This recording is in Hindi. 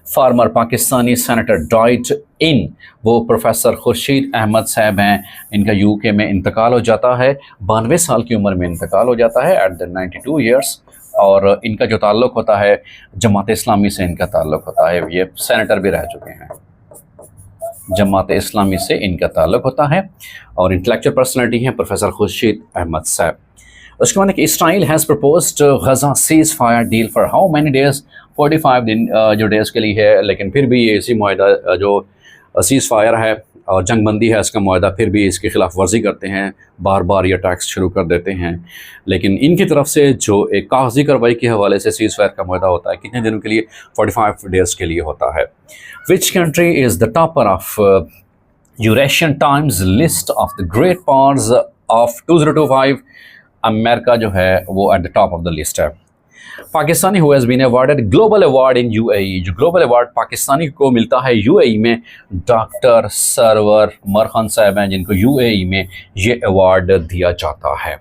फार्मर पाकिस्तानी सेनेटर डाइट इन, वो प्रोफेसर खुर्शीद अहमद साहब हैं। इनका यूके में इंतकाल हो जाता है, 92 साल की उम्र में इंतकाल हो जाता है एट द 92 ईयर्स। और इनका जो ताल्लुक़ होता है जमात इस्लामी से, इनका ताल्लुक़ होता है, ये सेनेटर भी रह चुके हैं, जमात इस्लामी से इनका ताल्लुक़ होता है और इंटेलेक्चुअल पर्सनैलिटी हैं प्रोफेसर खुर्शीद अहमद साहब। उसके बाद Israel has proposed Gaza seize fire deal for how many days, 45 दिन जो डेज़ के लिए है, लेकिन फिर भी ये इसी मुआहदा जो सीज़ फायर है और जंग बंदी है इसका मुआहदा, फिर भी इसकी खिलाफ वर्जी करते हैं, बार बार ये अटैक्स शुरू कर देते हैं। लेकिन इनकी तरफ से जो एक कागजी कार्रवाई के हवाले से सीज़ फायर का मुआहदा होता है, कितने दिनों के लिए, 45 डेज़ के लिए होता है। Which country is the topper of Eurasian Times list of the great powers of 2025? America जो है वो at the top of the list है। Pakistani who has been awarded global award in UAE, जो ग्लोबल अवार्ड पाकिस्तानी को मिलता है यूएई में, डॉक्टर सरवर उमर खान साहब हैं, जिनको यूएई में ये अवार्ड दिया जाता है।